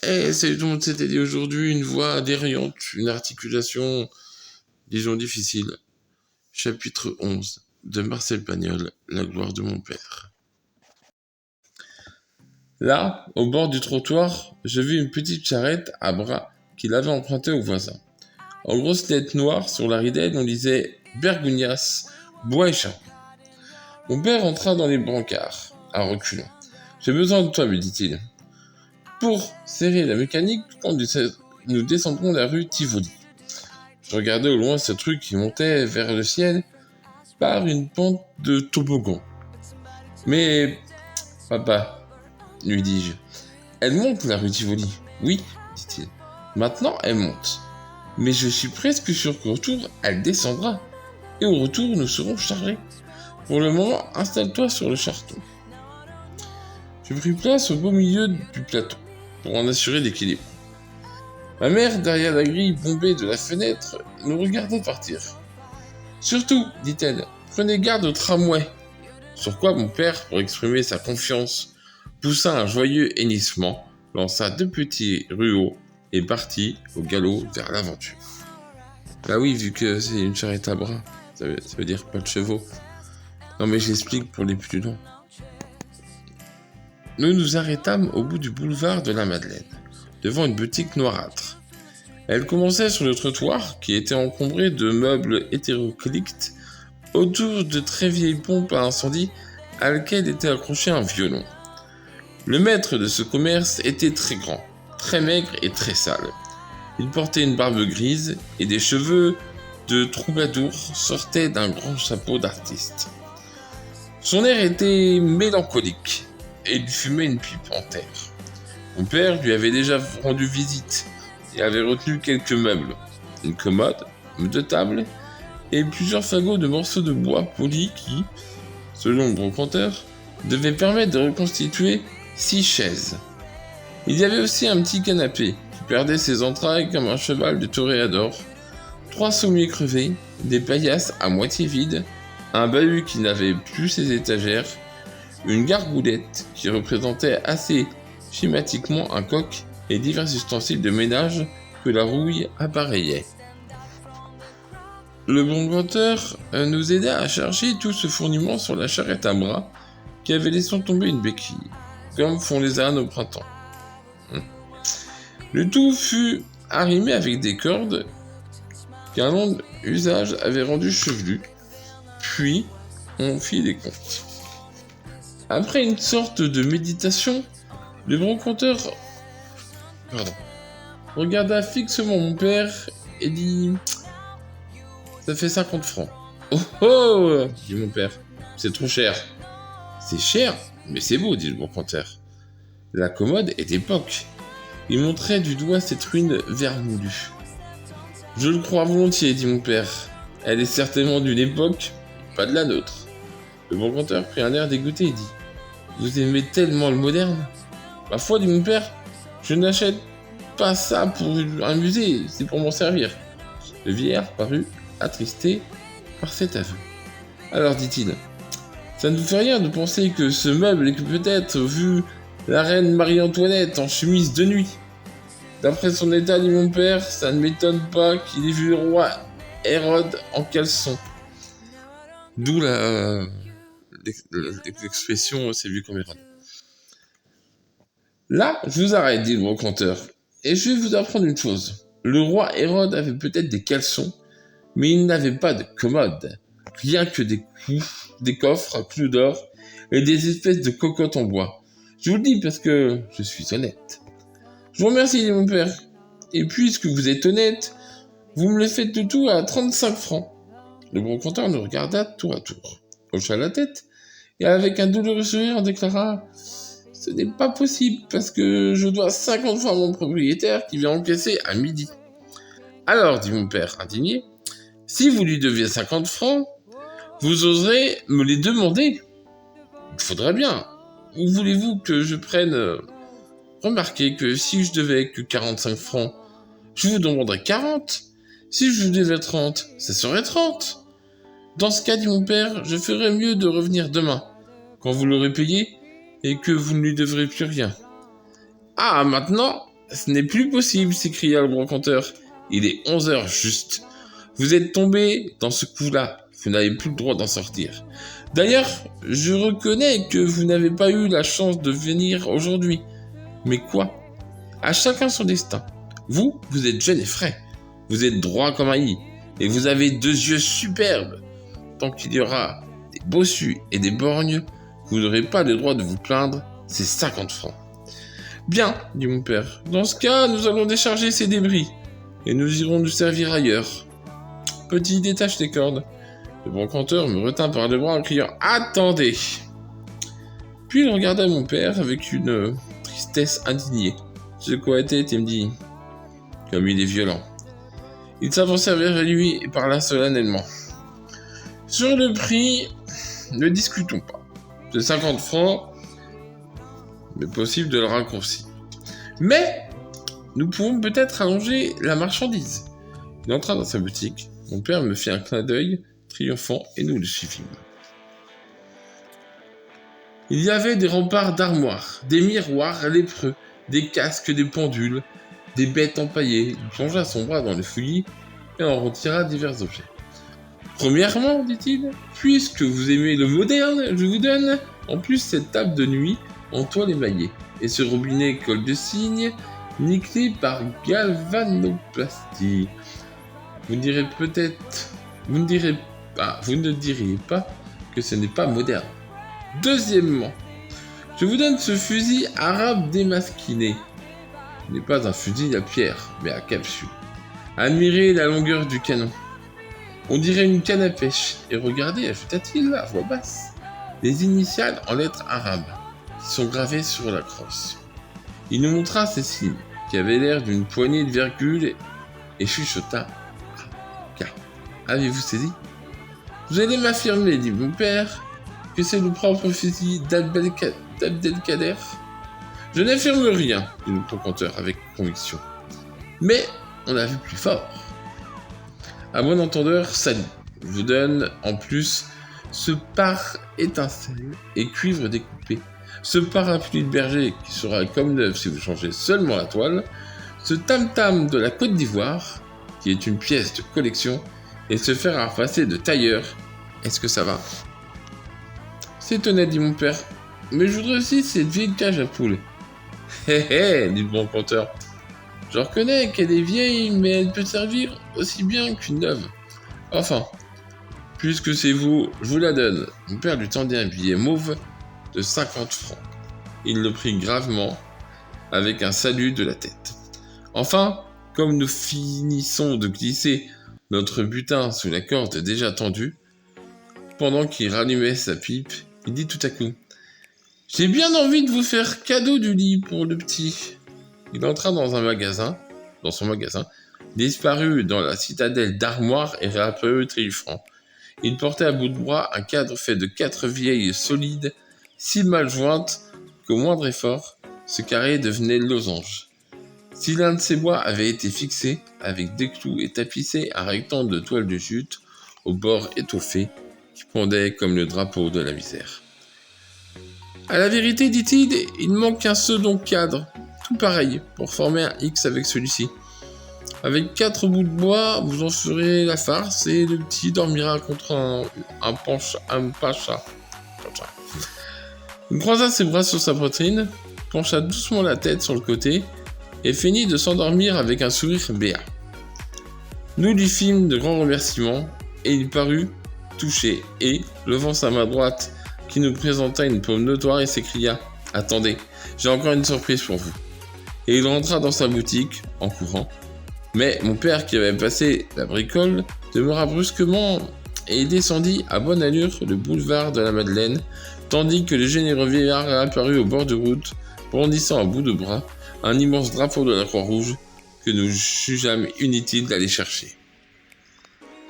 Eh, salut tout le monde, c'était dit aujourd'hui une voix déraillante, une articulation, disons difficile. Chapitre 11 de Marcel Pagnol, La gloire de mon père. Là, au bord du trottoir, je vis une petite charrette à bras qu'il avait empruntée au voisin. En grosses lettres noires sur la ridelle, on lisait Bergugnas, bois et charbon. Mon père entra dans les brancards, à reculons. J'ai besoin de toi, me dit-il. Pour serrer la mécanique, quand nous descendrons la rue Tivoli. Je regardais au loin cette rue qui montait vers le ciel par une pente de toboggan. Mais, papa, lui dis-je, elle monte la rue Tivoli. Oui, dit-il. Maintenant, elle monte. Mais je suis presque sûr qu'au retour, elle descendra. Et au retour, nous serons chargés. Pour le moment, installe-toi sur le charton. Je pris place au beau milieu du plateau, pour en assurer l'équilibre. Ma mère, derrière la grille bombée de la fenêtre, nous regardait partir. Surtout, dit-elle, prenez garde au tramway. Sur quoi mon père, pour exprimer sa confiance, poussa un joyeux hennissement, lança 2 petits ruauds et partit au galop vers l'aventure. Bah oui, vu que c'est une charrette à bras, ça veut dire pas de chevaux. Non mais j'explique pour les plus longs. Nous nous arrêtâmes au bout du boulevard de la Madeleine, devant une boutique noirâtre. Elle commençait sur le trottoir, qui était encombré de meubles hétéroclites, autour de très vieilles pompes à incendie à laquelle était accroché un violon. Le maître de ce commerce était très grand, très maigre et très sale. Il portait une barbe grise et des cheveux de troubadour sortaient d'un grand chapeau d'artiste. Son air était mélancolique et il fumait une pipe en terre. Mon père lui avait déjà rendu visite et avait retenu quelques meubles, une commode, 2 tables et plusieurs fagots de morceaux de bois polis qui, selon le brocanteur, devaient permettre de reconstituer 6 chaises. Il y avait aussi un petit canapé qui perdait ses entrailles comme un cheval de toréador, 3 sommiers crevés, des paillasses à moitié vides, un bahut qui n'avait plus ses étagères, une gargoulette qui représentait assez schématiquement un coq et divers ustensiles de ménage que la rouille appareillait. Le brocanteur nous aida à charger tout ce fourniment sur la charrette à bras qui avait laissé tomber une béquille, comme font les ânes au printemps. Le tout fut arrimé avec des cordes qu'un long usage avait rendues chevelues, puis on fit les comptes. Après une sorte de méditation, le brocanteur regarda fixement mon père et dit « Ça fait 50 francs. »« Oh oh !» dit mon père. « C'est trop cher. »« C'est cher, mais c'est beau, dit le brocanteur. La commode est d'époque. » Il montrait du doigt cette ruine vermoulue. « Je le crois volontiers, dit mon père. Elle est certainement d'une époque, pas de la nôtre. » Le brocanteur prit un air dégoûté et dit « Vous aimez tellement le moderne ? Ma foi, dit mon père, je n'achète pas ça pour un musée, c'est pour m'en servir. » Le vieillard parut attristé par cet aveu. Alors, dit-il, ça ne vous fait rien de penser que ce meuble est peut-être vu la reine Marie-Antoinette en chemise de nuit. D'après son état, dit mon père, ça ne m'étonne pas qu'il ait vu le roi Hérode en caleçon. D'où l'expression c'est vu comme Hérode. Là, je vous arrête, dit le brocanteur, et je vais vous apprendre une chose. Le roi Hérode avait peut-être des caleçons, mais il n'avait pas de commode, rien que des coffres à clous d'or et des espèces de cocottes en bois. Je vous le dis parce que je suis honnête. Je vous remercie, dit mon père. Et puisque vous êtes honnête, vous me le faites de tout à 35 francs. Le brocanteur nous regarda tour à tour, hocha la tête, et avec un douloureux sourire déclara « Ce n'est pas possible, parce que je dois 50 francs à mon propriétaire qui vient encaisser à midi. » Alors, dit mon père, indigné, « Si vous lui deviez 50 francs, vous oserez me les demander. Il faudrait bien. Où voulez-vous que je prenne... Remarquez que si je devais que 45 francs, je vous demanderais 40. Si je vous devais 30, ça serait 30. Dans ce cas, dit mon père, je ferais mieux de revenir demain, quand vous l'aurez payé, et que vous ne lui devrez plus rien. Ah, maintenant, ce n'est plus possible, s'écria le brocanteur. Il est 11 heures juste. Vous êtes tombé dans ce coup-là. Vous n'avez plus le droit d'en sortir. D'ailleurs, je reconnais que vous n'avez pas eu la chance de venir aujourd'hui. Mais quoi? À chacun son destin. Vous êtes jeune et frais. Vous êtes droit comme un i. Et vous avez 2 yeux superbes. Tant qu'il y aura des bossus et des borgnes, vous n'aurez pas le droit de vous plaindre. C'est 50 francs. Bien, dit mon père. Dans ce cas, nous allons décharger ces débris. Et nous irons nous servir ailleurs. Petit, détache tes cordes. Le brocanteur me retint par le bras en criant « Attendez !» Puis il regarda mon père avec une tristesse indignée. Secoua la tête et me dit « Comme il est violent !» Il s'avança vers lui et parla solennellement. « Sur le prix, ne discutons pas. C'est 50 francs, mais possible de le raccourcir. Mais nous pouvons peut-être allonger la marchandise. » Il entra dans sa boutique. Mon père me fit un clin d'œil triomphant et nous le suivîmes. Il y avait des remparts d'armoires, des miroirs lépreux, des casques, des pendules, des bêtes empaillées. Il plongea son bras dans le fouillis et en retira divers objets. Premièrement, dit-il, puisque vous aimez le moderne, je vous donne en plus cette table de nuit en toile émaillée et ce robinet col de cygne nickelé par galvanoplastie. Vous ne diriez pas que ce n'est pas moderne. Deuxièmement, je vous donne ce fusil arabe démasquiné. Ce n'est pas un fusil à pierre, mais à capsule. Admirez la longueur du canon. On dirait une canne à pêche. Et regardez, ajouta-t-il à voix basse, les initiales en lettres arabes qui sont gravées sur la crosse. Il nous montra ces signes, qui avaient l'air d'une poignée de virgules, et chuchota. Avez-vous saisi? Vous allez m'affirmer, dit mon père, que c'est le propre fusil d'Abdelkader? Je n'affirme rien, dit le brocanteur avec conviction. Mais on a vu plus fort. À bon entendeur, salut. Je vous donne en plus ce pare étincelle et cuivre découpé, ce parapluie de berger qui sera comme neuf si vous changez seulement la toile, ce tam-tam de la Côte d'Ivoire, qui est une pièce de collection, et se faire à passer de tailleur. Est-ce que ça va? C'est honnête, dit mon père, mais je voudrais aussi cette vieille cage à poules. Hé hé, dit le brocanteur. Je reconnais qu'elle est vieille, mais elle peut servir aussi bien qu'une neuve. Enfin, puisque c'est vous, je vous la donne. Mon père lui tendit un billet mauve de 50 francs. Il le prit gravement, avec un salut de la tête. Enfin, comme nous finissons de glisser notre butin sous la corde déjà tendue, pendant qu'il rallumait sa pipe, il dit tout à coup « J'ai bien envie de vous faire cadeau du lit pour le petit. » Il entra dans son magasin, disparut dans la citadelle d'armoires et réapparut triomphant. Il portait à bout de bras un cadre fait de 4 vieilles solides, si mal jointes qu'au moindre effort, ce carré devenait losange. Si l'un de ces bois avait été fixé, avec des clous et tapissé un rectangle de toile de jute, au bord étoffé, qui pendait comme le drapeau de la misère. À la vérité, dit-il, il manque un second cadre, tout pareil, pour former un X avec celui-ci. Avec 4 bouts de bois, vous en ferez la farce et le petit dormira contre un pacha. Il croisa ses bras sur sa poitrine, pencha doucement la tête sur le côté et finit de s'endormir avec un sourire béat. Nous lui fîmes de grands remerciements et il parut touché et, levant sa main droite qui nous présenta une paume notoire, il s'écria « Attendez, j'ai encore une surprise pour vous !» Et il rentra dans sa boutique en courant. Mais mon père, qui avait passé la bricole, demeura brusquement et descendit à bonne allure le boulevard de la Madeleine, tandis que le généreux vieillard apparut au bord de route, brandissant à bout de bras un immense drapeau de la Croix-Rouge que nous jugeâmes inutile d'aller chercher.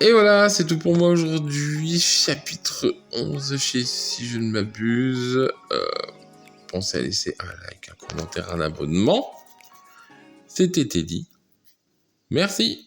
Et voilà, c'est tout pour moi aujourd'hui, chapitre 11, si je ne m'abuse. Pensez à laisser un like, un commentaire, un abonnement. C'était Teddy. Merci.